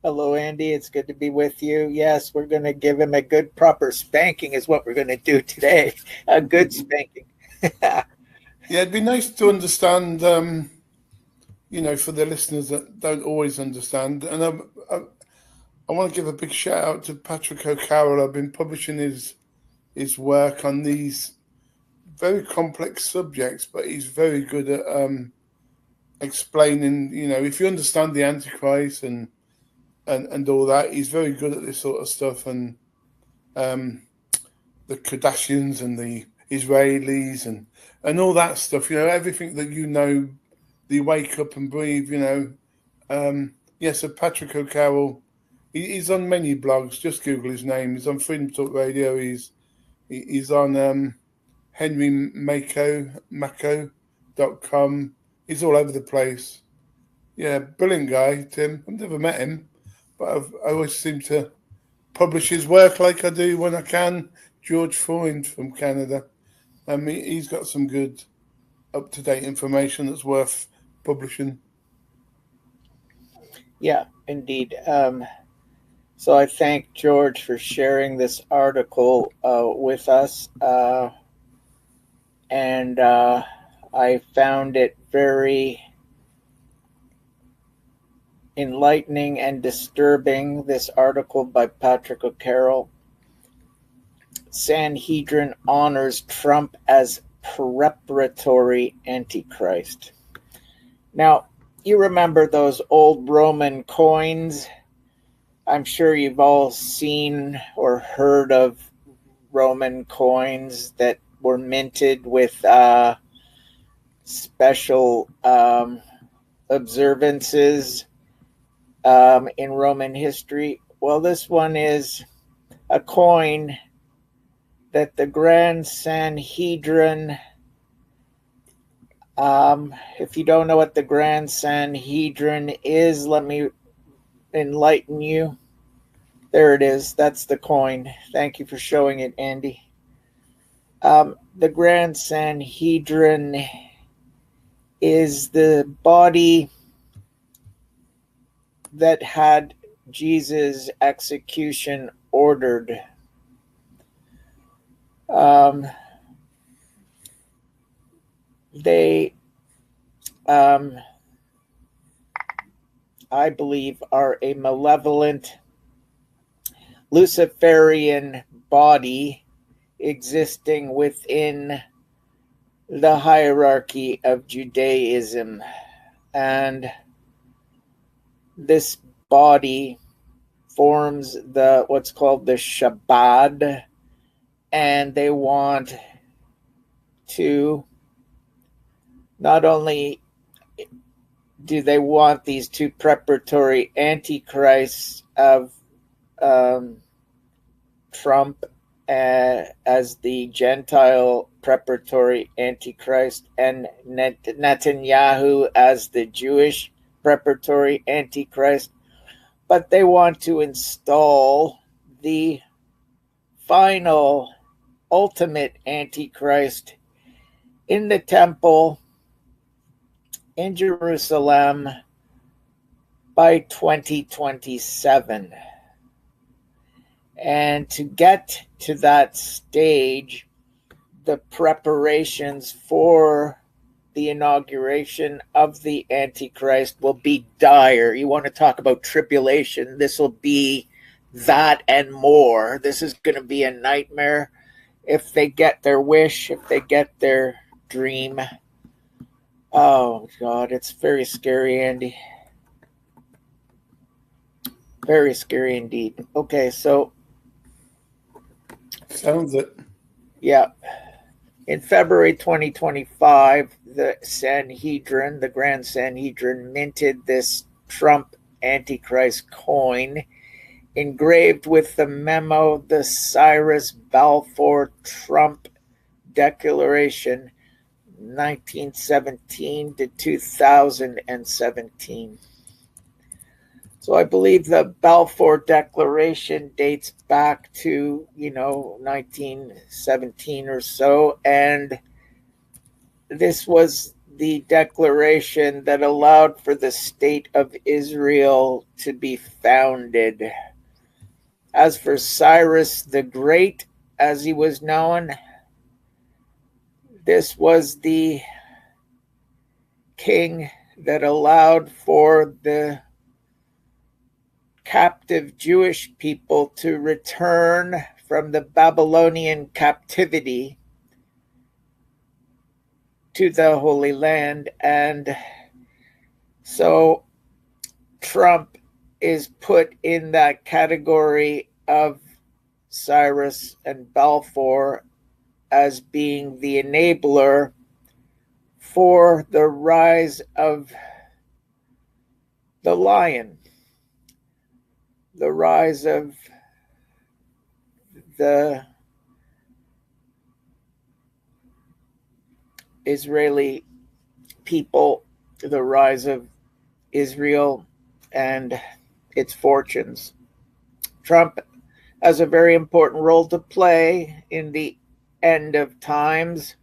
Hello, Andy. It's good to be with you. Yes, we're going to give him a good, proper spanking, is what we're going to do today. A good spanking. Yeah, it'd be nice to understand, for the listeners that don't always understand. And I want to give a big shout out to Patrick O'Carroll. I've been publishing his work on these very complex subjects, but he's very good at explaining. If you understand the Antichrist and all that, he's very good at this sort of stuff. And um, the Kardashians and the Israelis and all that stuff. Everything that you wake up and breathe. So Patrick O'Carroll, he's on many blogs. Just Google his name. He's on Freedom Talk Radio. He's on henrymako.com. He's all over the place. Yeah, brilliant guy, Tim. I've never met him, but I always seem to publish his work like I do when I can. George Freund from Canada. He's got some good up to date information that's worth publishing. Yeah, indeed. So I thank George for sharing this article with us. And I found it very enlightening and disturbing, this article by Patrick O'Carroll. Sanhedrin honors Trump as preparatory Antichrist. Now, you remember those old Roman coins? I'm sure you've all seen or heard of Roman coins that were minted with special observances in Roman history. Well, this one is a coin that the Grand Sanhedrin, if you don't know what the Grand Sanhedrin is, let me enlighten you. There it is. That's the coin. Thank you for showing it, Andy. The Grand Sanhedrin is the body that had Jesus' execution ordered. They, I believe, are a malevolent Luciferian body existing within the hierarchy of Judaism. And this body forms what's called the Shabbat, and they want to not only do they want these two preparatory antichrists of Trump as the Gentile preparatory antichrist and Netanyahu as the Jewish preparatory antichrist, but they want to install the final ultimate antichrist in the temple in Jerusalem by 2027. And to get to that stage, the preparations for the inauguration of the Antichrist will be dire. You want to talk about tribulation? This will be that and more. This is going to be a nightmare if they get their wish, if they get their dream. Oh, God, it's very scary, Andy. Very scary indeed. Okay, so Sounds it. yeah. In February 2025, the Sanhedrin, the Grand Sanhedrin, minted this Trump Antichrist coin engraved with the memo, the Cyrus Balfour Trump Declaration, 1917 to 2017. So I believe the Balfour Declaration dates back to, 1917 or so. And this was the declaration that allowed for the state of Israel to be founded. As for Cyrus the Great, as he was known, this was the king that allowed for the captive Jewish people to return from the Babylonian captivity to the Holy Land. And so Trump is put in that category of Cyrus and Balfour as being the enabler for the rise of the lion, the rise of the Israeli people, the rise of Israel and its fortunes. Trump has a very important role to play in the end of times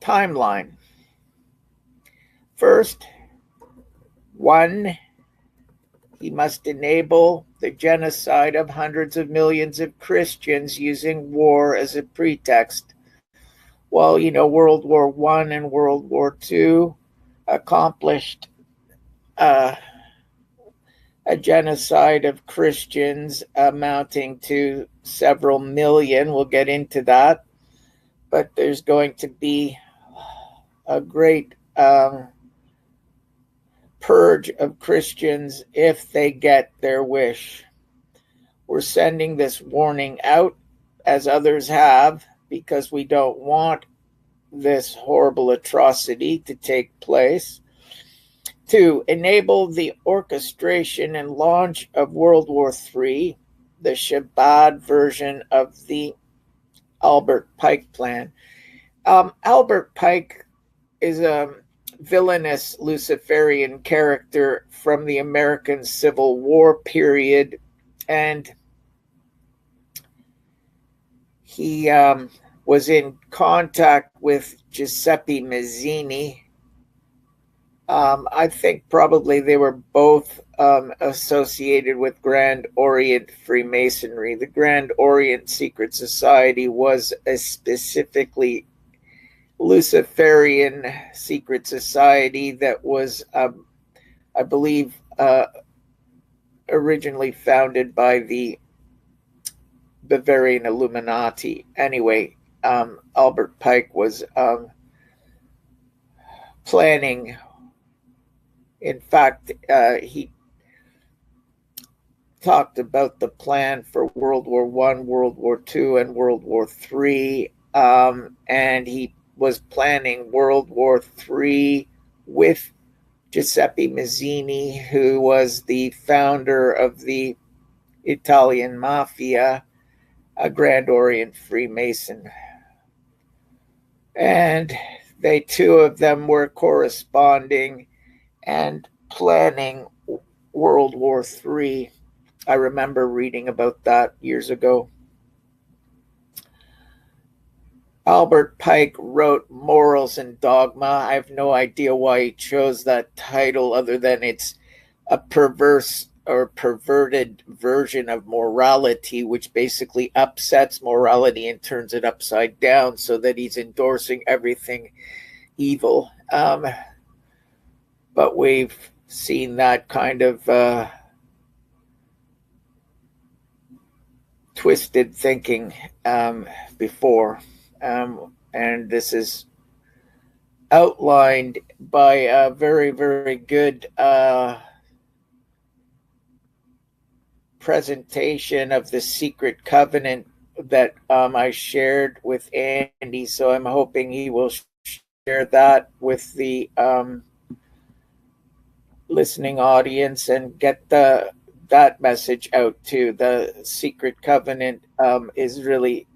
timeline. First, one, he must enable the genocide of hundreds of millions of Christians using war as a pretext. Well, World War I and World War II accomplished a genocide of Christians amounting to several million. We'll get into that. But there's going to be a great purge of Christians if they get their wish. We're sending this warning out, as others have, because we don't want this horrible atrocity to take place. To enable the orchestration and launch of World War III, the Shabbat version of the Albert Pike plan. Albert Pike is a villainous Luciferian character from the American Civil War period, and he was in contact with Giuseppe Mazzini. I think probably they were both associated with Grand Orient Freemasonry. The Grand Orient Secret Society was a specifically Luciferian secret society that was, I believe, originally founded by the Bavarian Illuminati. Anyway, Albert Pike was planning. In fact, he talked about the plan for World War I, World War II, and World War III, and he was planning World War III with Giuseppe Mazzini, who was the founder of the Italian Mafia, a Grand Orient Freemason. And they, two of them, were corresponding and planning World War III. I remember reading about that years ago. Albert Pike wrote Morals and Dogma. I have no idea why he chose that title, other than it's a perverse or perverted version of morality, which basically upsets morality and turns it upside down, so that he's endorsing everything evil. But we've seen that kind of twisted thinking before. And this is outlined by a very, very good presentation of the secret covenant that I shared with Andy. So I'm hoping he will share that with the listening audience and get that message out too. The secret covenant is really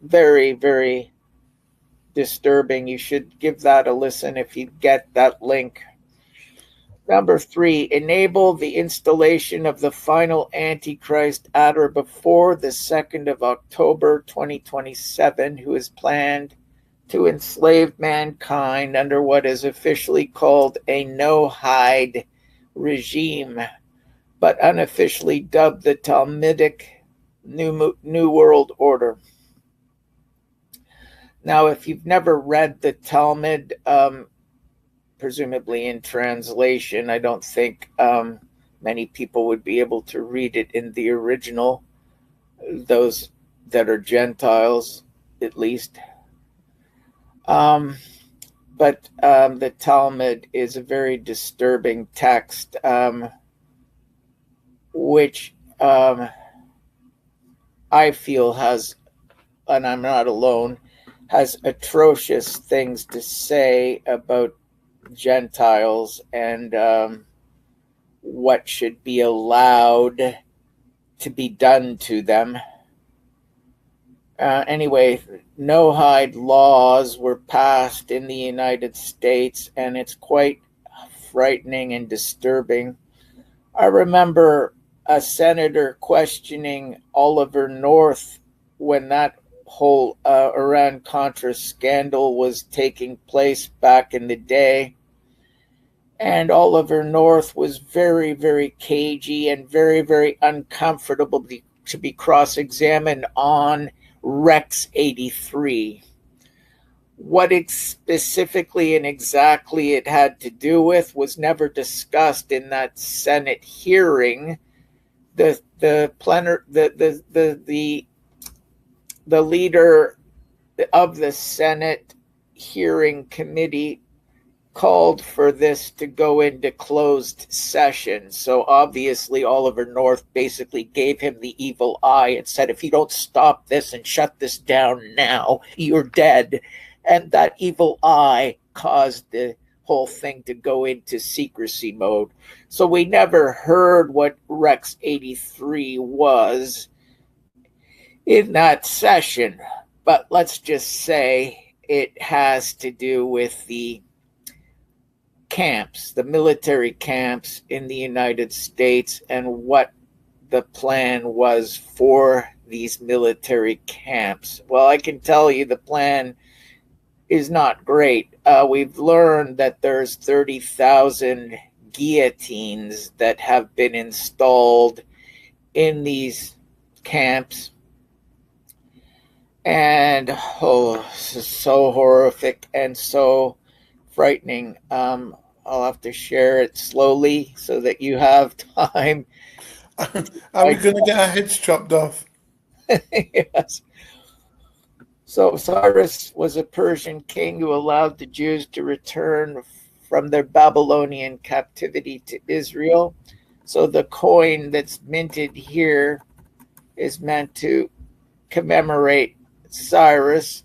very, very disturbing. You should give that a listen if you get that link. Number 3, enable the installation of the final Antichrist at or before the 2nd of October 2027, who is planned to enslave mankind under what is officially called a no-hide regime, but unofficially dubbed the Talmudic New World Order. Now, if you've never read the Talmud, presumably in translation, I don't think many people would be able to read it in the original, those that are Gentiles, at least. But the Talmud is a very disturbing text, which I feel has, and I'm not alone, has atrocious things to say about Gentiles and what should be allowed to be done to them. Anyway, no-hide laws were passed in the United States, and it's quite frightening and disturbing. I remember a senator questioning Oliver North when that whole Iran-Contra scandal was taking place back in the day. And Oliver North was very, very cagey and very, very uncomfortable to be cross-examined on Rex 83. What it specifically and exactly it had to do with was never discussed in that Senate hearing. The leader of the Senate hearing committee called for this to go into closed session. So obviously Oliver North basically gave him the evil eye and said, if you don't stop this and shut this down now, you're dead. And that evil eye caused the whole thing to go into secrecy mode. So we never heard what Rex 83 was in that session. But let's just say it has to do with the camps, the military camps in the United States, and what the plan was for these military camps. Well, I can tell you the plan is not great. We've learned that there's 30,000 guillotines that have been installed in these camps. And this is so horrific and so frightening. I'll have to share it slowly so that you have time. Are we going to get our heads chopped off? Yes. So Cyrus was a Persian king who allowed the Jews to return from their Babylonian captivity to Israel. So the coin that's minted here is meant to commemorate Cyrus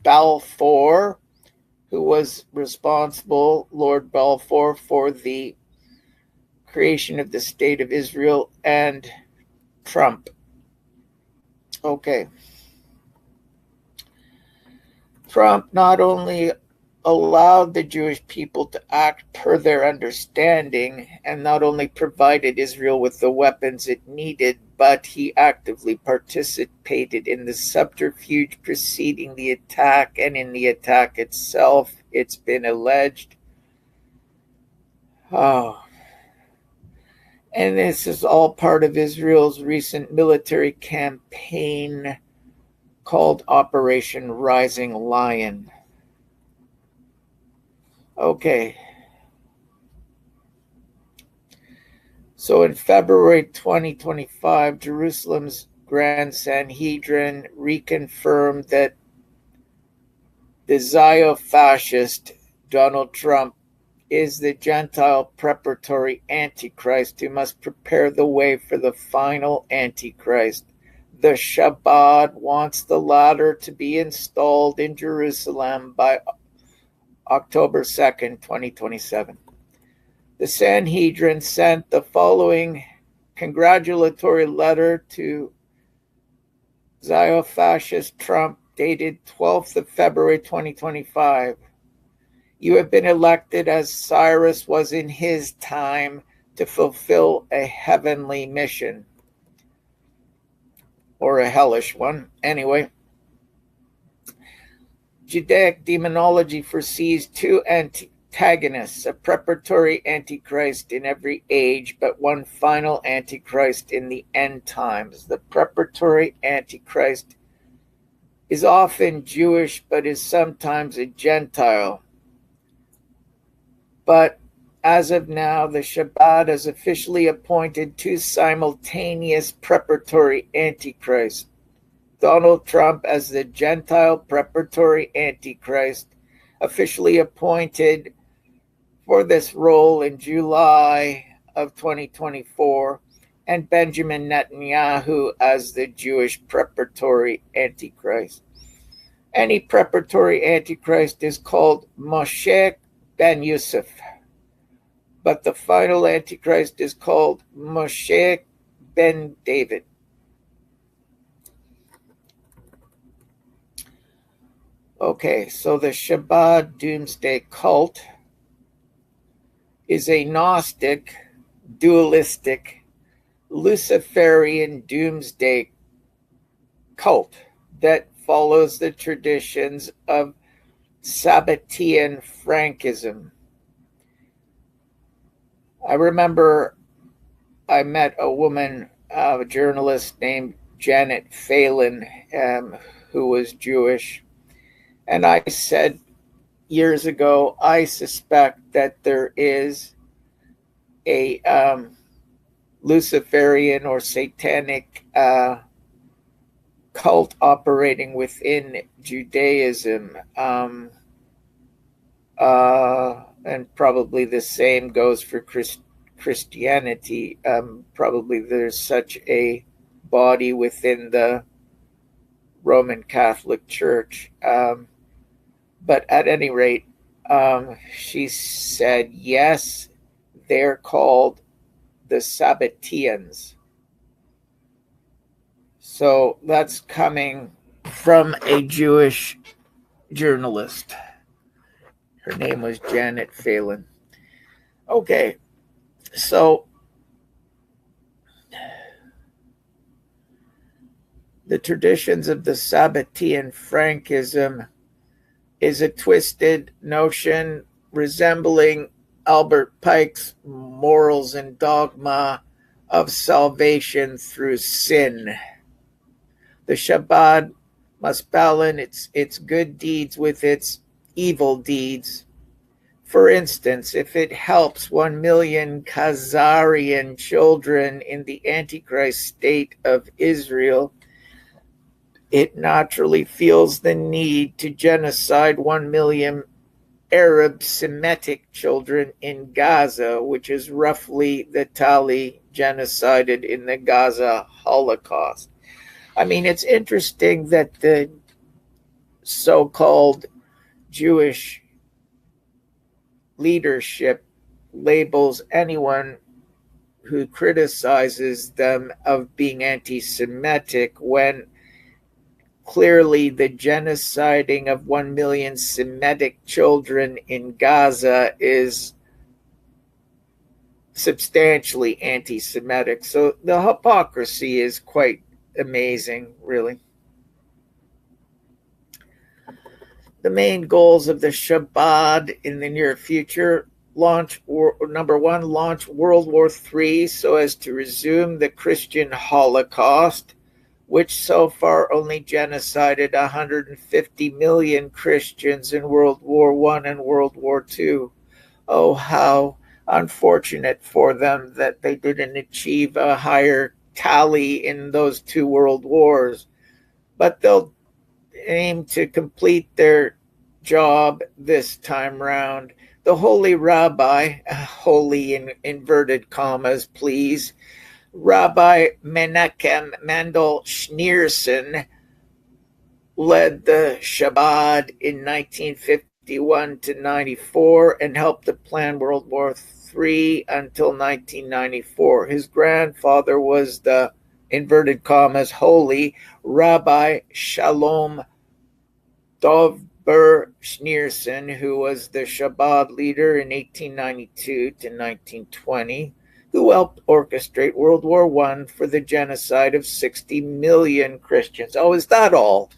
Balfour, who was responsible, Lord Balfour, for the creation of the State of Israel, and Trump. Okay. Trump not only allowed the Jewish people to act per their understanding and not only provided Israel with the weapons it needed, but he actively participated in the subterfuge preceding the attack and in the attack itself, it's been alleged. Oh. And this is all part of Israel's recent military campaign called Operation Rising Lion. Okay. So in February 2025, Jerusalem's Grand Sanhedrin reconfirmed that the Zio-fascist Donald Trump is the Gentile preparatory Antichrist who must prepare the way for the final Antichrist. The Shabbat wants the latter to be installed in Jerusalem by October 2nd, 2027. The Sanhedrin sent the following congratulatory letter to Zio-fascist Trump dated 12th of February 2025. You have been elected as Cyrus was in his time to fulfill a heavenly mission. Or a hellish one. Anyway. Judaic demonology foresees two antagonists, a preparatory antichrist in every age, but one final antichrist in the end times. The preparatory antichrist is often Jewish, but is sometimes a Gentile. But as of now, the Shabbat has officially appointed two simultaneous preparatory antichrists. Donald Trump as the Gentile preparatory antichrist, officially appointed for this role in July of 2024, and Benjamin Netanyahu as the Jewish preparatory antichrist. Any preparatory antichrist is called Moshe ben Yosef, but the final antichrist is called Moshe ben David. Okay, so the Shabbat Doomsday Cult is a Gnostic, dualistic, Luciferian doomsday cult that follows the traditions of Sabbatean Frankism. I remember I met a woman, a journalist named Janet Phelan, who was Jewish. And I said years ago, I suspect that there is a Luciferian or satanic cult operating within Judaism. And probably the same goes for Christianity. Probably there's such a body within the Roman Catholic Church. But at any rate, she said, yes, they're called the Sabbateans. So that's coming from a Jewish journalist. Her name was Janet Phelan. Okay, so the traditions of the Sabbatean Frankism is a twisted notion resembling Albert Pike's morals and dogma of salvation through sin. The Shabbat must balance its good deeds with its evil deeds. For instance, if it helps 1 million Khazarian children in the Antichrist state of Israel, it naturally feels the need to genocide 1 million Arab Semitic children in Gaza, which is roughly the tally genocided in the Gaza Holocaust. I mean, it's interesting that the so-called Jewish leadership labels anyone who criticizes them of being anti-Semitic when clearly the genociding of 1 million Semitic children in Gaza is substantially anti-Semitic. So the hypocrisy is quite amazing, really. The main goals of the Shabbat in the near future: number one, launch World War III so as to resume the Christian Holocaust, which so far only genocided 150 million Christians in World War I and World War II. Oh, how unfortunate for them that they didn't achieve a higher tally in those two world wars. But they'll aim to complete their job this time round. The holy rabbi, holy in inverted commas, please, Rabbi Menachem Mendel Schneerson, led the Shabbat in 1951 to 94 and helped to plan World War III until 1994. His grandfather was the, inverted commas, holy Rabbi Shalom Dovber Schneerson, who was the Shabbat leader in 1892 to 1920, who helped orchestrate World War I for the genocide of 60 million Christians. Oh, is that all?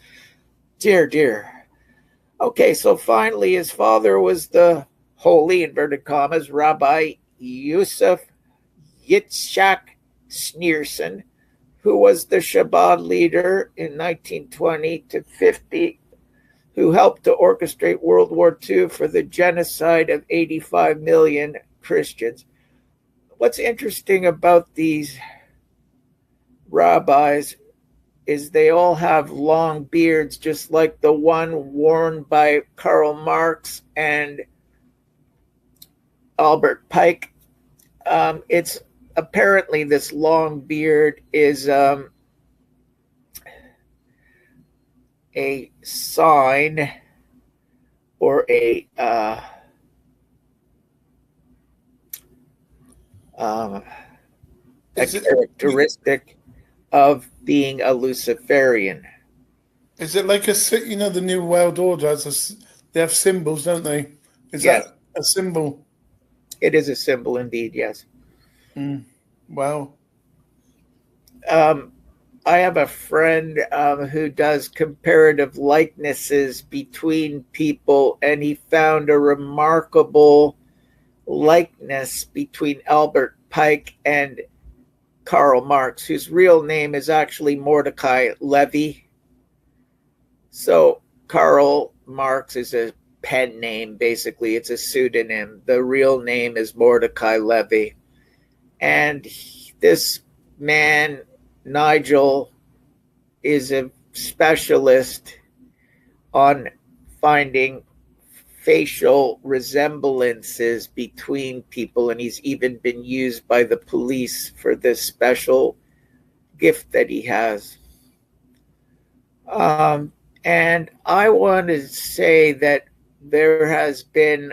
Dear, dear. Okay, so finally, his father was the holy, inverted commas, Rabbi Yusuf Yitzhak Schneerson, who was the Shabbat leader in 1920 to 50, who helped to orchestrate World War II for the genocide of 85 million Christians. What's interesting about these rabbis is they all have long beards, just like the one worn by Karl Marx and Albert Pike. It's apparently this long beard is a sign or a characteristic of being a Luciferian. Is it like the New World Order has they have symbols, don't they? Is Yes, that a symbol? it is a symbol indeed, yes. Wow. I have a friend who does comparative likenesses between people, and he found a remarkable likeness between Albert Pike and Karl Marx, whose real name is actually Mordecai Levy. So Karl Marx is a pen name, basically. It's a pseudonym. The real name is Mordecai Levy. And this man, Nigel, is a specialist on finding facial resemblances between people, and he's even been used by the police for this special gift that he has. And I want to say that there has been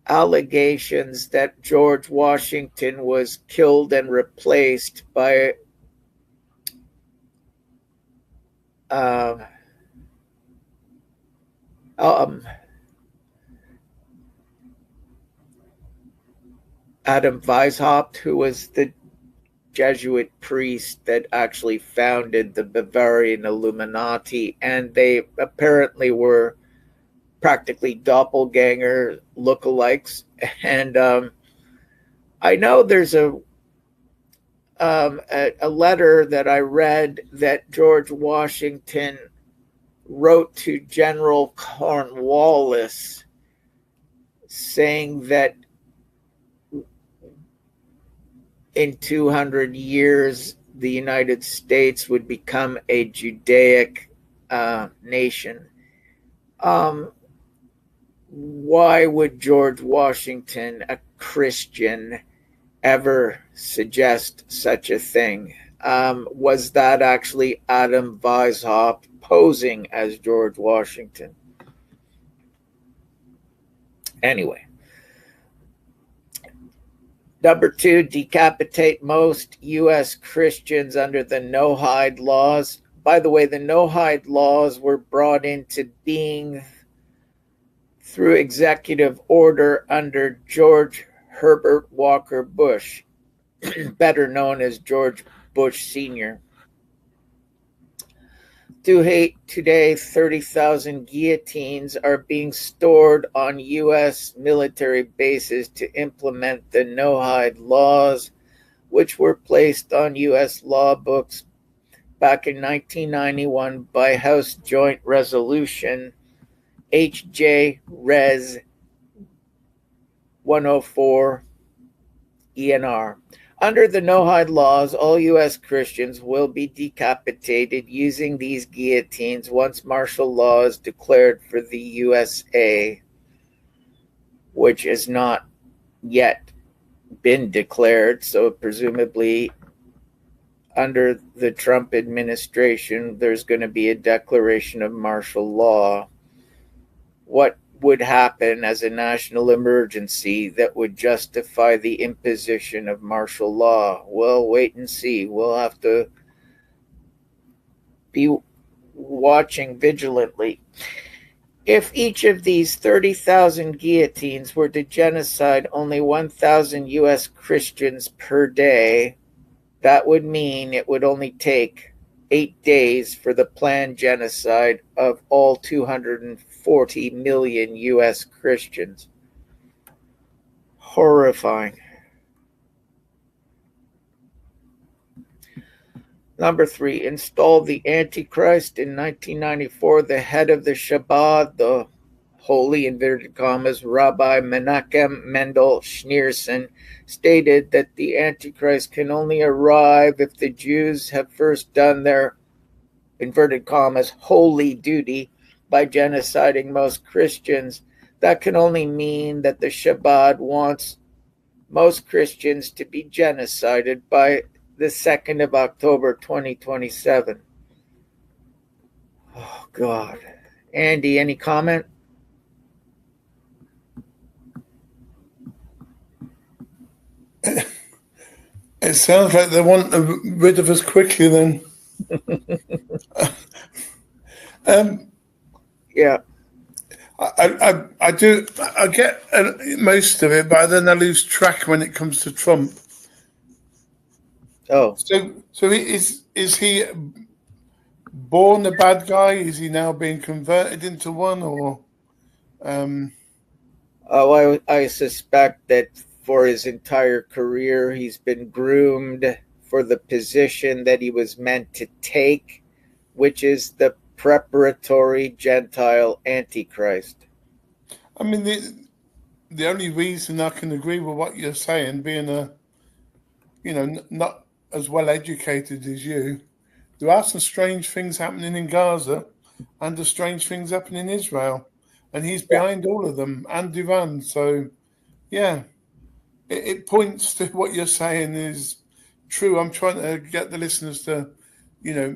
allegations that George Washington was killed and replaced by Adam Weishaupt, who was the Jesuit priest that actually founded the Bavarian Illuminati, and they apparently were practically doppelganger lookalikes. And I know there's a letter that I read that George Washington wrote to General Cornwallis saying that in 200 years, the United States would become a Judaic nation. Why would George Washington, a Christian, ever suggest such a thing? Was that actually Adam Weishaupt posing as George Washington? Anyway. Number 2, decapitate most U.S. Christians under the no-hide laws. By the way, the no-hide laws were brought into being through executive order under George Herbert Walker Bush, better known as George Bush Sr. Today, 30,000 guillotines are being stored on U.S. military bases to implement the no-hide laws, which were placed on U.S. law books back in 1991 by House Joint Resolution HJ Res 104 ENR. Under the no-hide laws, all U.S. Christians will be decapitated using these guillotines once martial law is declared for the USA, which has not yet been declared. So presumably under the Trump administration, there's going to be a declaration of martial law. What would happen as a national emergency that would justify the imposition of martial law? Well, wait and see. We'll have to be watching vigilantly. If each of these 30,000 guillotines were to genocide only 1,000 U.S. Christians per day, that would mean it would only take 8 days for the planned genocide of all 240 million U.S. Christians. Horrifying. Number 3, installed the Antichrist in 1994. The head of the Shabbat, the holy inverted commas, Rabbi Menachem Mendel Schneerson, stated that the Antichrist can only arrive if the Jews have first done their inverted commas holy duty by genociding most Christians. That can only mean that the Shabbat wants most Christians to be genocided by the 2nd of October 2027. Oh, God. Andy, any comment? It sounds like they want rid of us quickly then. Yeah. I get most of it, but then I lose track when it comes to Trump. Oh. So is he born a bad guy? Is he now being converted into one, or? I suspect that for his entire career, he's been groomed for the position that he was meant to take, which is the preparatory Gentile Antichrist. I mean, the only reason I can agree with what you're saying, being not as well educated as you, there are some strange things happening in Gaza, and the strange things happening in Israel, and he's behind all of them, and Iran. So, yeah, it points to what you're saying is true. I'm trying to get the listeners to,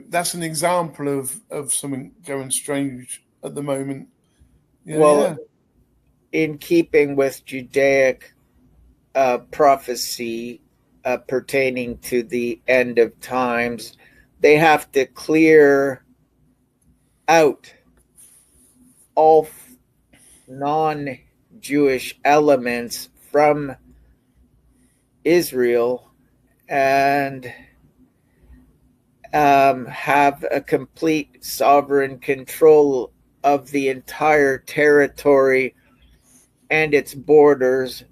that's an example of something going strange at the moment. In keeping with Judaic prophecy pertaining to the end of times, they have to clear out all non-Jewish elements from Israel and have a complete sovereign control of the entire territory and its borders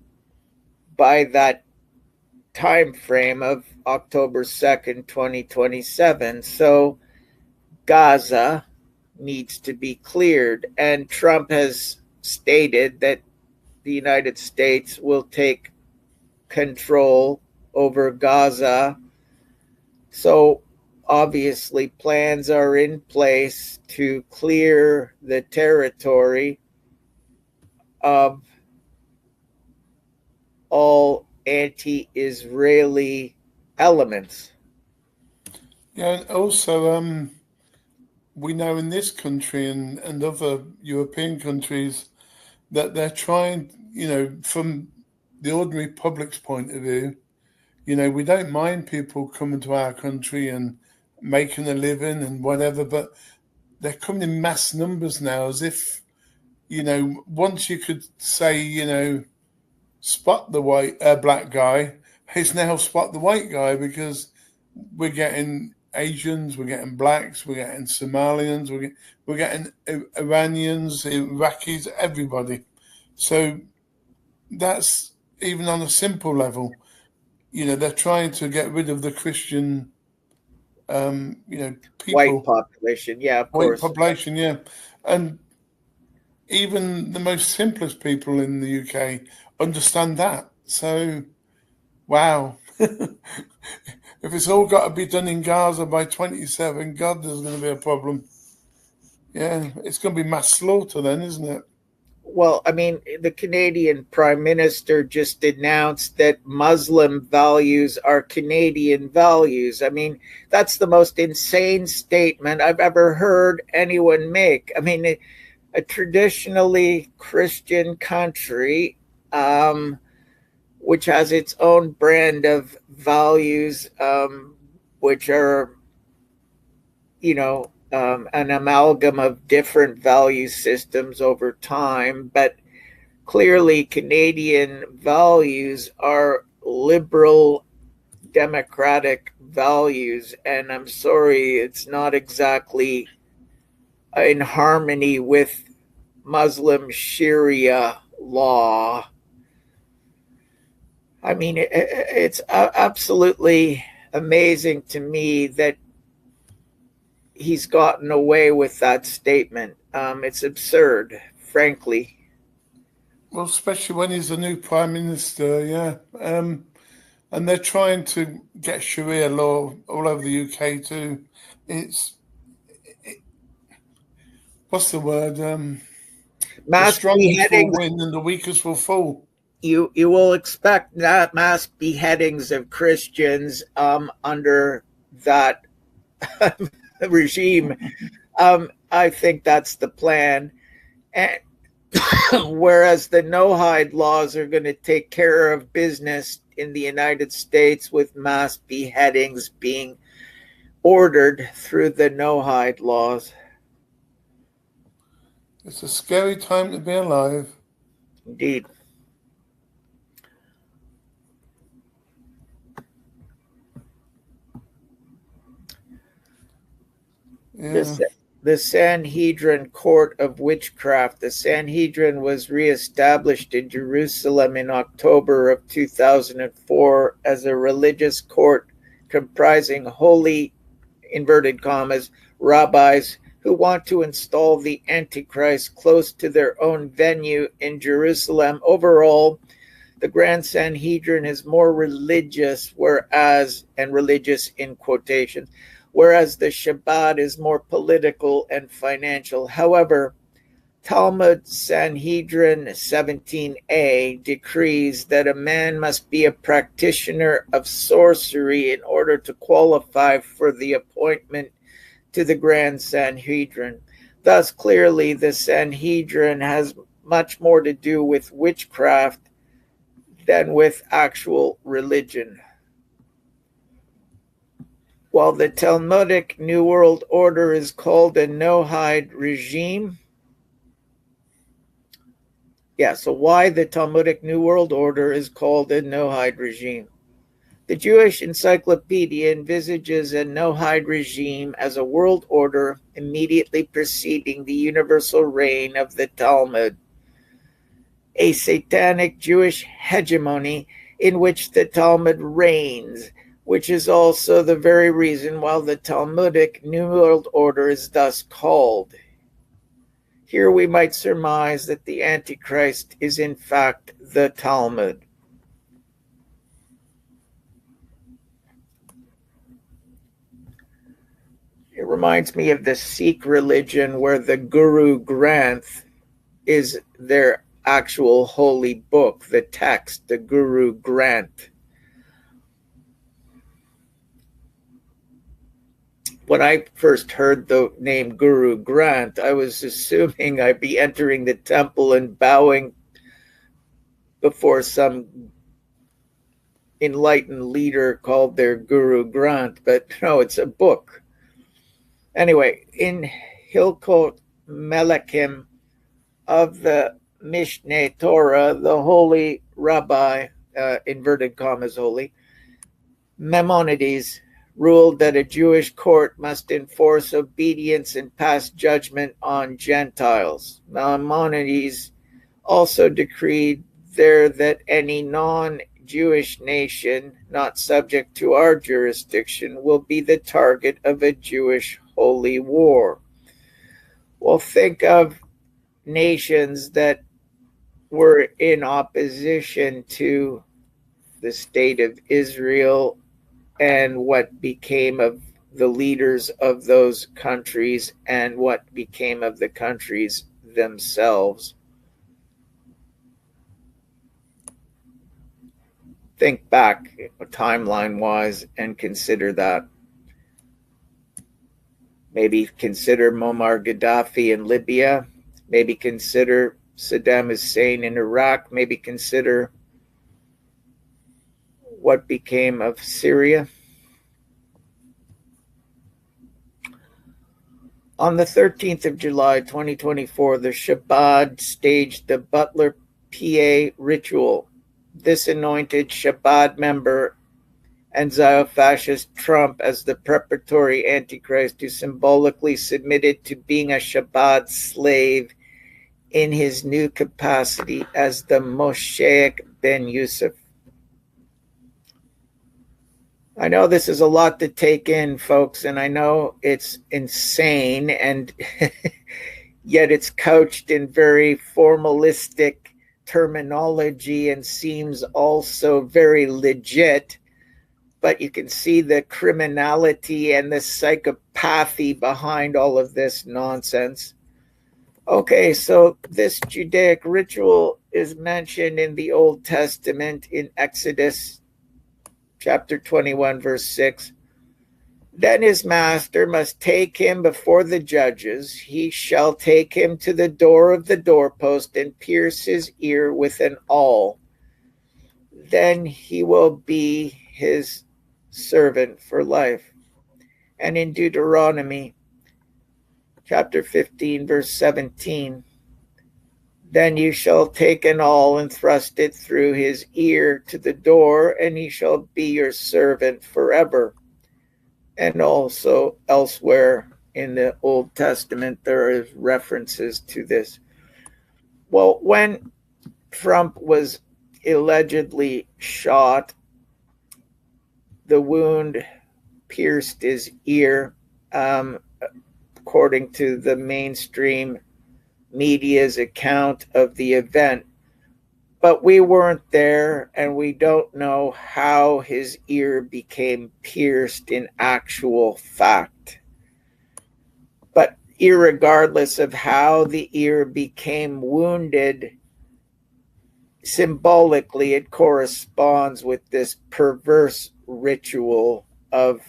by that time frame of October 2nd, 2027. So Gaza needs to be cleared, and Trump has stated that the United States will take control over Gaza. So obviously plans are in place to clear the territory of all anti-Israeli elements. Yeah, and also we know in this country and other European countries that they're trying, from the ordinary public's point of view, we don't mind people coming to our country and making a living and whatever, but they're coming in mass numbers now, as if, once you could say, spot the black guy, it's now spot the white guy, because we're getting Asians, we're getting blacks, we're getting Somalians, we're getting Iranians, Iraqis, everybody. So that's even on a simple level. They're trying to get rid of the Christian, people. White population, yeah, of course. White population, yeah. And even the most simplest people in the UK understand that. So, wow. If it's all got to be done in Gaza by 27, God, there's going to be a problem. Yeah, it's going to be mass slaughter then, isn't it? Well, I mean, the Canadian Prime Minister just announced that Muslim values are Canadian values. I mean, that's the most insane statement I've ever heard anyone make. I mean, a traditionally Christian country, which has its own brand of values, which are, an amalgam of different value systems over time. But clearly, Canadian values are liberal democratic values, and I'm sorry, it's not exactly in harmony with Muslim Sharia law. I mean, it's absolutely amazing to me that he's gotten away with that statement. It's absurd, frankly. Well, especially when he's the new prime minister, yeah. And they're trying to get Sharia law all over the UK too. What's the word? The Mass strongest will beheadings, win and the weakest will fall. you will expect that mass beheadings of Christians under that regime. I think that's the plan. And whereas the no-hide laws are going to take care of business in the United States with mass beheadings being ordered through the no-hide laws. It's a scary time to be alive. Indeed. Yeah. The Sanhedrin Court of Witchcraft. The Sanhedrin was reestablished in Jerusalem in October of 2004 as a religious court comprising holy, inverted commas, rabbis who want to install the Antichrist close to their own venue in Jerusalem. Overall, the Grand Sanhedrin is more religious, and religious in quotation, whereas the Shabbat is more political and financial. However, Talmud Sanhedrin 17a decrees that a man must be a practitioner of sorcery in order to qualify for the appointment to the Grand Sanhedrin. Thus, clearly, the Sanhedrin has much more to do with witchcraft than with actual religion. While the Talmudic New World Order is called a no-hide regime, so why the Talmudic New World Order is called a no-hide regime? The Jewish Encyclopedia envisages a no-hide regime as a world order immediately preceding the universal reign of the Talmud, a satanic Jewish hegemony in which the Talmud reigns, which is also the very reason why the Talmudic New World Order is thus called. Here we might surmise that the Antichrist is in fact the Talmud. It reminds me of the Sikh religion where the Guru Granth is their actual holy book, the text, the Guru Granth. When I first heard the name Guru Granth, I was assuming I'd be entering the temple and bowing before some enlightened leader called their Guru Granth, but no, it's a book. Anyway, in Hilkot Melachim of the Mishneh Torah, the holy rabbi, inverted commas holy, Maimonides, ruled that a Jewish court must enforce obedience and pass judgment on Gentiles. Maimonides also decreed there that any non-Jewish nation not subject to our jurisdiction will be the target of a Jewish holy war. Well, think of nations that were in opposition to the state of Israel and what became of the leaders of those countries and what became of the countries themselves. Think back timeline-wise and consider that. Maybe consider Muammar Gaddafi in Libya. Maybe consider Saddam Hussein in Iraq. Maybe consider what became of Syria. On the 13th of July, 2024, the Shabbat staged the Butler PA ritual. This anointed Shabbat member and Zio-fascist Trump as the preparatory Antichrist who symbolically submitted to being a Shabbat slave in his new capacity as the Moshiach ben Yusuf. I know this is a lot to take in, folks, and I know it's insane, and yet it's couched in very formalistic terminology and seems also very legit. But you can see the criminality and the psychopathy behind all of this nonsense. Okay, so this Judaic ritual is mentioned in the Old Testament in Exodus chapter 21, verse 6. Then his master must take him before the judges. He shall take him to the door of the doorpost and pierce his ear with an awl. Then he will be his servant for life. And in Deuteronomy chapter 15, verse 17, then you shall take an awl and thrust it through his ear to the door, and he shall be your servant forever. And also elsewhere in the Old Testament, there is references to this. Well, when Trump was allegedly shot, the wound pierced his ear, according to the mainstream media's account of the event. But we weren't there, and we don't know how his ear became pierced in actual fact. But irregardless of how the ear became wounded, symbolically it corresponds with this perverse ritual of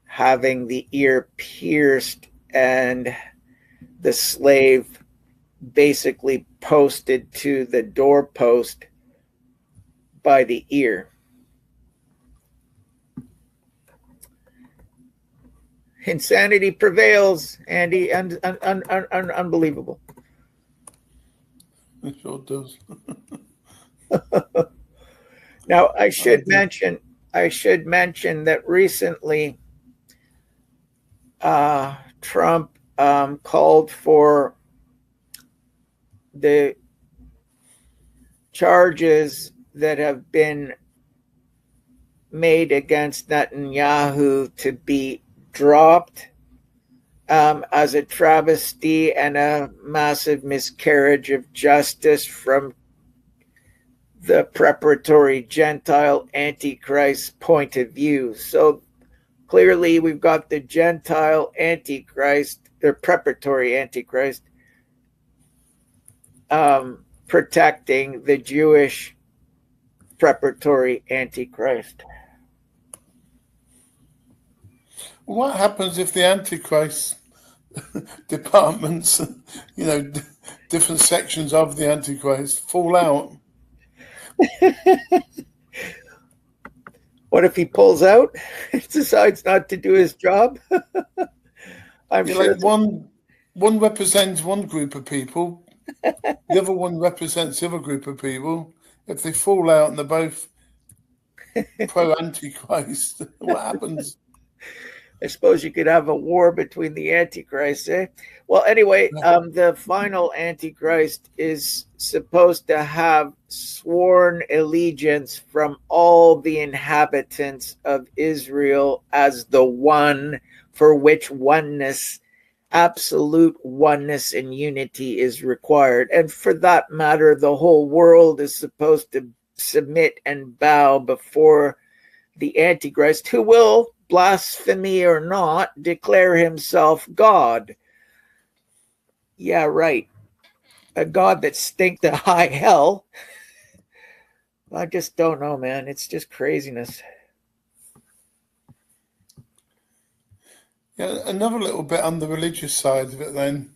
having the ear pierced and the slave basically posted to the doorpost by the ear. Insanity prevails, Andy. Unbelievable. It sure does. Now, I should mention that recently Trump called for the charges that have been made against Netanyahu to be dropped as a travesty and a massive miscarriage of justice from the preparatory Gentile Antichrist point of view. So clearly we've got the Gentile Antichrist, the preparatory Antichrist, protecting the Jewish preparatory Antichrist. What happens if the Antichrist departments, different sections of the Antichrist fall out? What if he pulls out? Decides not to do his job? I'm sure. Like one represents one group of people, the other one represents the other group of people. If they fall out and they're both pro-Antichrist, what happens? I suppose you could have a war between the Antichrists, eh? Well, anyway, the final Antichrist is supposed to have sworn allegiance from all the inhabitants of Israel as the one for which oneness, absolute oneness and unity is required. And for that matter, the whole world is supposed to submit and bow before the Antichrist, who will, blasphemy or not, declare himself God. Yeah, right. A God that stinks to high hell. I just don't know, man. It's just craziness. Yeah, another little bit on the religious side of it then.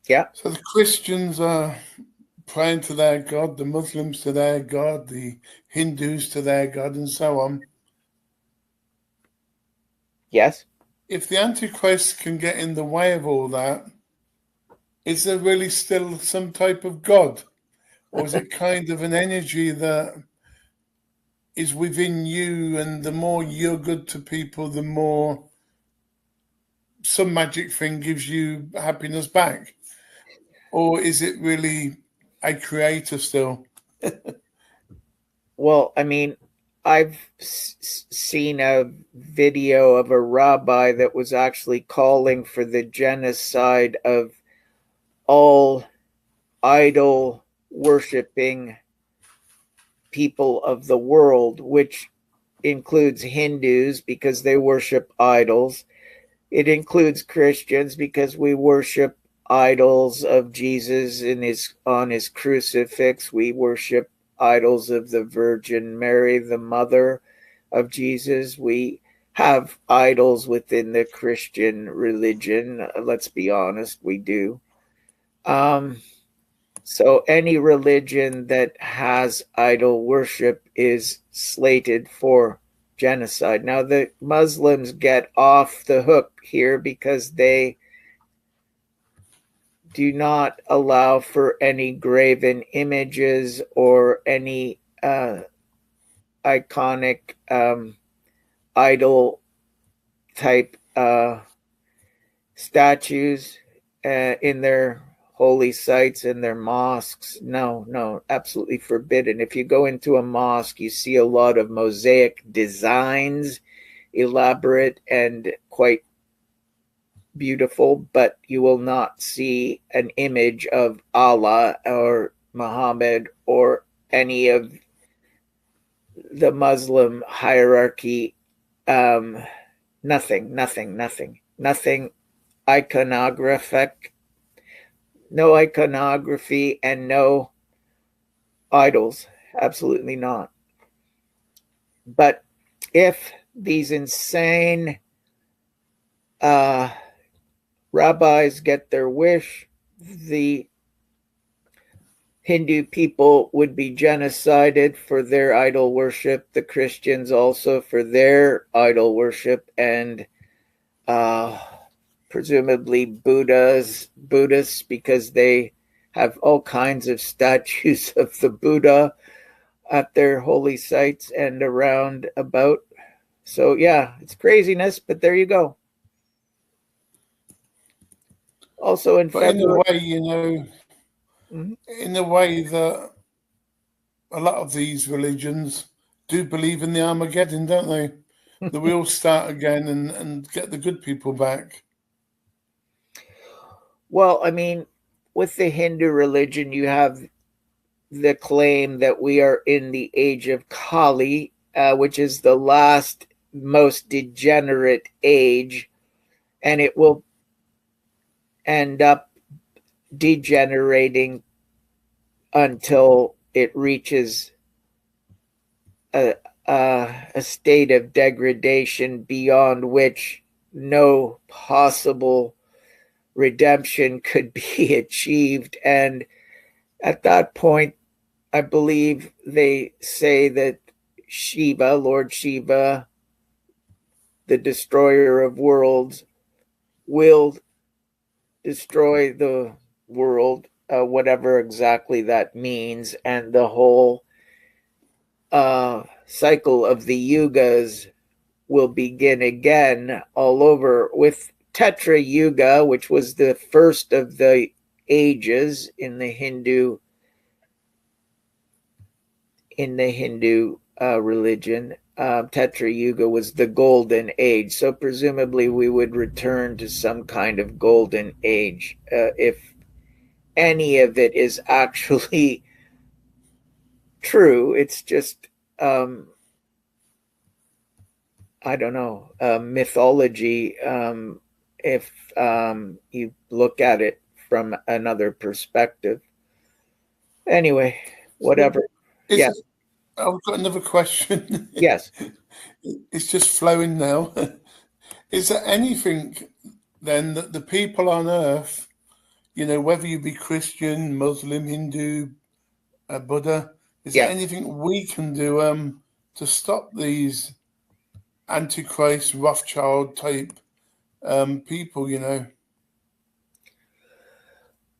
Yeah. So the Christians are praying to their God, the Muslims to their God, the Hindus to their God, and so on. Yes. If the Antichrist can get in the way of all that, is there really still some type of God? Or is it kind of an energy that is within you, and the more you're good to people, the more some magic thing gives you happiness back? Or is it really a creator still? Well, I mean, I've seen a video of a rabbi that was actually calling for the genocide of all idol worshiping people of the world, which includes Hindus because they worship idols. It includes Christians because we worship idols of Jesus in his on his crucifix. We worship idols of the Virgin Mary, the mother of Jesus. We have idols within the Christian religion. Let's be honest, we do. Um, so any religion that has idol worship is slated for genocide. Now the Muslims get off the hook here because they do not allow for any graven images or any iconic idol type statues in their holy sites in their mosques. No, no, absolutely forbidden. If you go into a mosque, you see a lot of mosaic designs, elaborate and quite beautiful, but you will not see an image of Allah or Muhammad or any of the Muslim hierarchy. Nothing iconographic, no iconography, and no idols. Absolutely not. But if these insane rabbis get their wish, the Hindu people would be genocided for their idol worship, the Christians also for their idol worship, and uh, presumably Buddhists, because they have all kinds of statues of the Buddha at their holy sites and around about. So yeah, it's craziness, but there you go. Also in But in a February. way, Mhm. in a way that a lot of these religions do believe in the Armageddon, don't they? That we'll start again and get the good people back. Well, I mean, with the Hindu religion, you have the claim that we are in the age of Kali, which is the last, most degenerate age, and it will end up degenerating until it reaches a, a state of degradation beyond which no possible redemption could be achieved. And at that point, I believe they say that Shiva, Lord Shiva, the destroyer of worlds, will destroy the world, whatever exactly that means, and the whole cycle of the yugas will begin again all over with Tetra Yuga, which was the first of the ages in the Hindu religion. Tetra Yuga was the golden age, so presumably we would return to some kind of golden age if any of it is actually true. It's just I don't know, mythology. If you look at it from another perspective. Anyway, So whatever. is Yes, it, I've got another question. yes. It's just flowing now. Is there anything then that the people on earth, whether you be Christian, Muslim, Hindu, Buddha, is there Yeah. anything we can do to stop these Antichrist, Rothschild type people?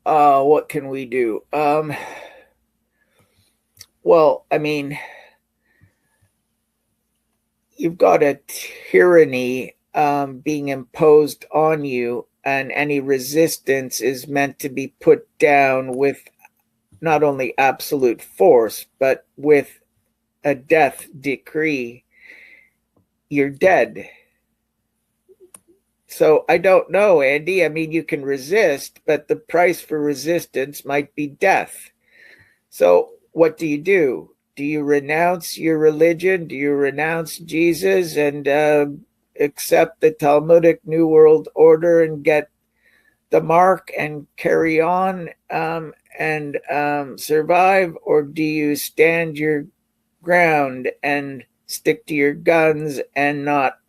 What can we do? Well, I mean, you've got a tyranny being imposed on you, and any resistance is meant to be put down with not only absolute force, but with a death decree. You're dead. So I don't know, Andy. I mean, you can resist, but the price for resistance might be death. So what do? Do you renounce your religion? Do you renounce Jesus and accept the Talmudic New World Order and get the mark and carry on and survive? Or do you stand your ground and stick to your guns and not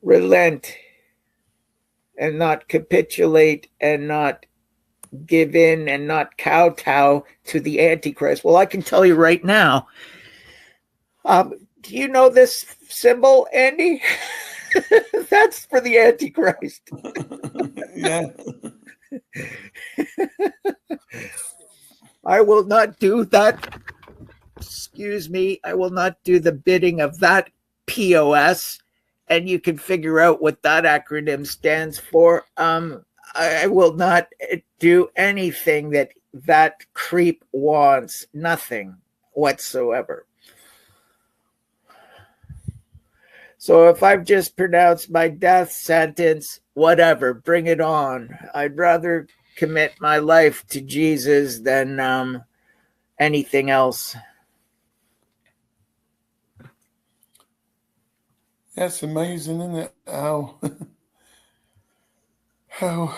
relent and not capitulate and not give in and not kowtow to the Antichrist? Well, I can tell you right now. Do you know this symbol, Andy? That's for the Antichrist. Yeah. I will not do that. Excuse me. I will not do the bidding of that POS. And you can figure out what that acronym stands for. I will not do anything that creep wants. Nothing whatsoever. So if I've just pronounced my death sentence, whatever, bring it on. I'd rather commit my life to Jesus than anything else. That's amazing, isn't it? How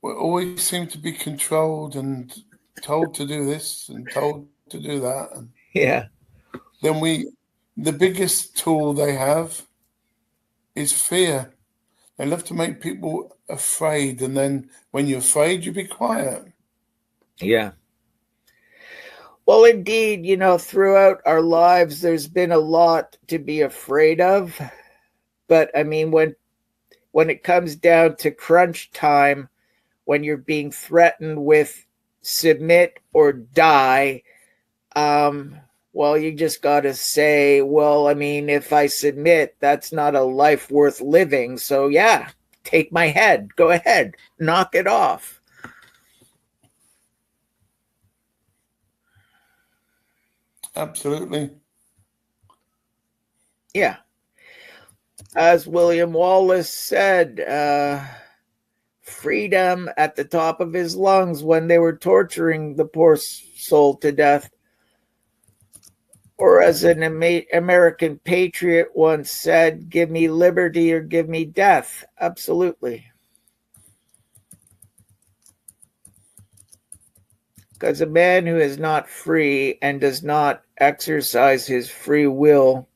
we always seem to be controlled and told to do this and told to do that. And yeah. Then the biggest tool they have is fear. They love to make people afraid, and then when you're afraid, you be quiet. Yeah. Well, indeed, throughout our lives, there's been a lot to be afraid of. But I mean, when it comes down to crunch time, when you're being threatened with submit or die, well, you just got to say, well, I mean, if I submit, that's not a life worth living. So yeah, take my head. Go ahead. Knock it off. Absolutely. Yeah. As William Wallace said, freedom at the top of his lungs when they were torturing the poor soul to death. Or as an American patriot once said, give me liberty or give me death. Absolutely. Because a man who is not free and does not exercise his free will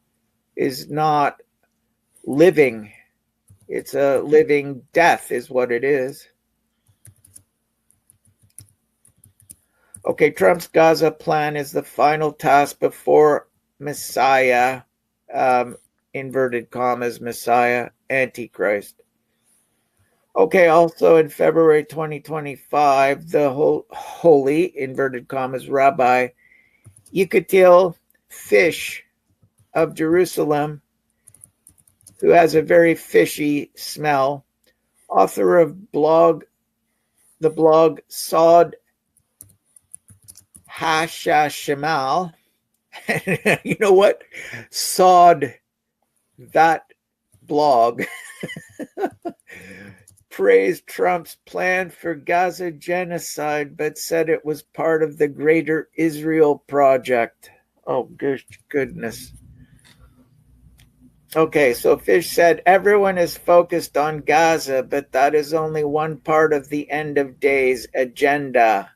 is not living. It's a living death is what it is. Okay, Trump's Gaza plan is the final task before Messiah, inverted commas, Messiah, Antichrist. Okay, also in February 2025, the holy, inverted commas, Rabbi Yekutiel Fish of Jerusalem, who has a very fishy smell, author of the blog Sod Hashashemal. You know what? Sod that blog. Praised Trump's plan for Gaza genocide, but said it was part of the greater Israel project. Oh, goodness. Okay, so Fish said, everyone is focused on Gaza, but that is only one part of the end of days agenda,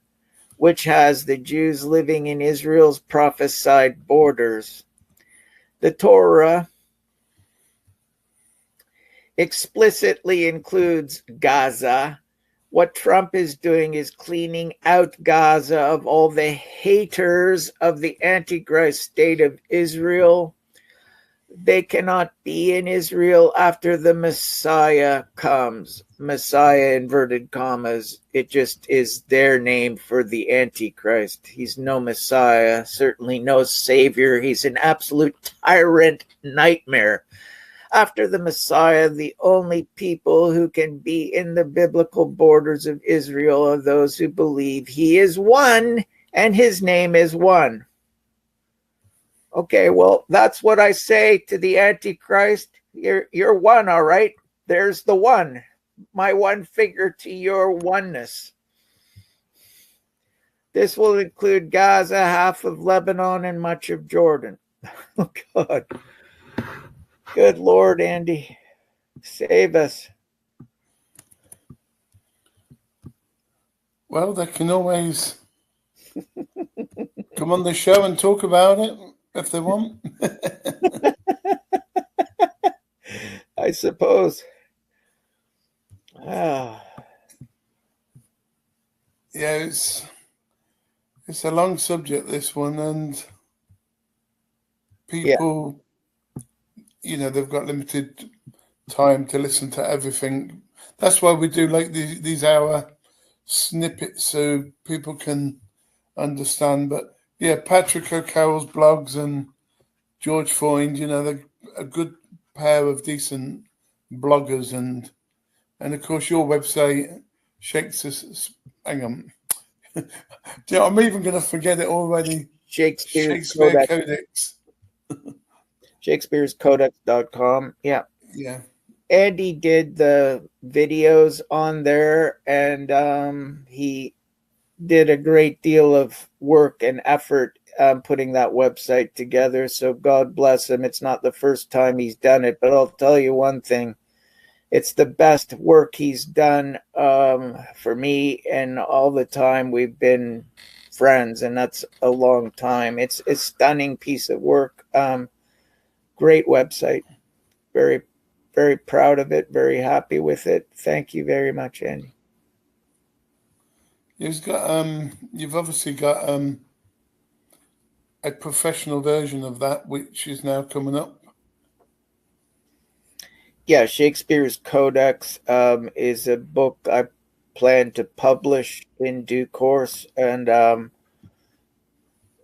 which has the Jews living in Israel's prophesied borders. The Torah explicitly includes Gaza. What Trump is doing is cleaning out Gaza of all the haters of the Antichrist state of Israel. They cannot be in Israel after the Messiah comes. Messiah, inverted commas. It just is their name for the Antichrist. He's no Messiah, certainly no Savior. He's an absolute tyrant nightmare. After the Messiah, the only people who can be in the biblical borders of Israel are those who believe he is one and his name is one. Okay, well, that's what I say to the Antichrist. You're one, all right? There's the one, my one figure to your oneness. This will include Gaza, half of Lebanon, and much of Jordan. Oh, God. Good Lord, Andy. Save us. Well, they can always come on the show and talk about it if they want. I suppose. Ah. Yeah, it's a long subject, this one, and people, they've got limited time to listen to everything. That's why we do like these hour snippets so people can understand. But yeah, Patrick O'Carroll's blogs and George Foyne, they're a good pair of decent bloggers, and of course your website, Shakespeare's. Hang on, I'm even going to forget it already. Shakespeare Codex. Shakespeare'sCodex.com. Yeah. Yeah. Andy did the videos on there, and he did a great deal of work and effort putting that website together. So God bless him. It's not the first time he's done it, but I'll tell you one thing. It's the best work he's done for me, and all the time we've been friends, and that's a long time. It's a stunning piece of work. Great website. Very, very proud of it. Very happy with it. Thank you very much, Andy. You've obviously got a professional version of that, which is now coming up. Yeah, Shakespeare's Codex is a book I plan to publish in due course, and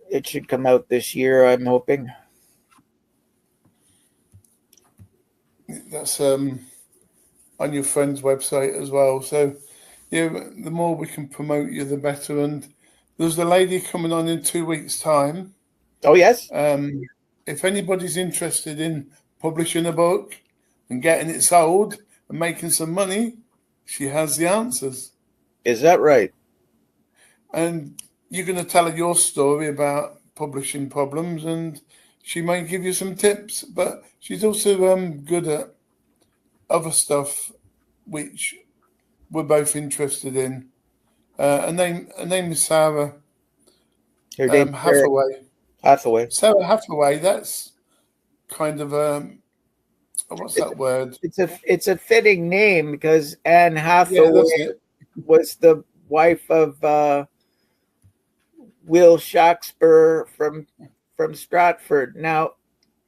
it should come out this year, I'm hoping. That's on your friend's website as well. So, yeah, the more we can promote you, the better. And there's a lady coming on in 2 weeks' time. Oh, yes? If anybody's interested in publishing a book and getting it sold and making some money, she has the answers. Is that right? And you're going to tell her your story about publishing problems, and she might give you some tips. But she's also good at other stuff, which we're both interested in. Her name is Sarah Hathaway. Hathaway. Sarah Hathaway. That's kind of what's that word? It's a fitting name because Anne Hathaway was the wife of Will Shakespeare from Stratford. Now,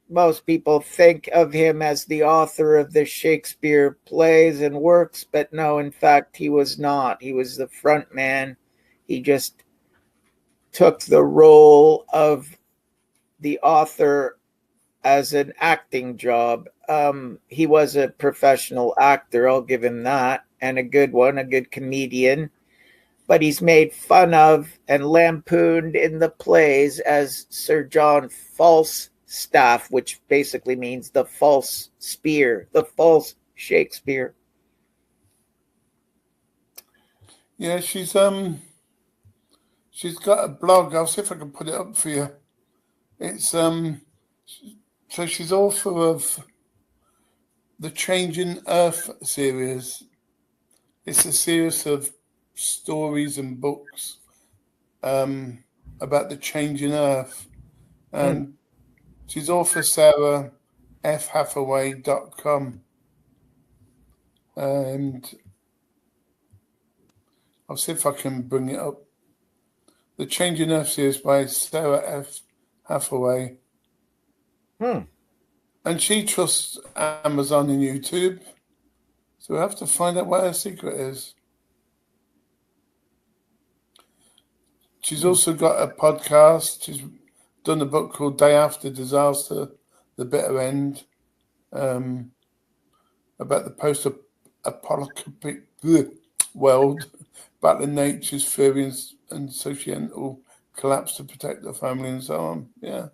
most people think of him as the author of the Shakespeare plays and works, but no, in fact, he was not. He was the front man. He just took the role of the author as an acting job. He was a professional actor, I'll give him that, and a good one, a good comedian. But he's made fun of and lampooned in the plays as Sir John Falstaff, which basically means the false spear, the false Shakespeare. Yeah, she's got a blog. I'll see if I can put it up for you. It's so she's author of the Changing Earth series. It's a series of stories and books about the changing Earth, and she's author Sarah Hathaway.com, and I'll see if I can bring it up. The Changing Earth series by Sarah F. Hathaway. And she trusts Amazon and YouTube. So we have to find out what her secret is. She's also got a podcast. She's done a book called Day After Disaster, The Bitter End, about the post-apocalyptic world, battling nature's fury and societal collapse to protect the family and so on. Yeah.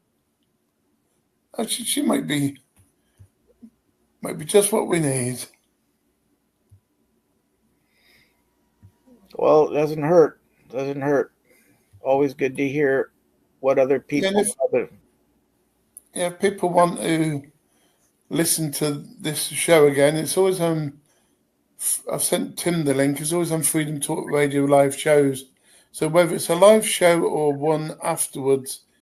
Actually, she might be just what we need. Well, it doesn't hurt. Doesn't hurt. Always good to hear what other people. If people want to listen to this show again, it's always on. I've sent Tim the link. It's always on Freedom Talk Radio live shows. So whether it's a live show or one afterwards,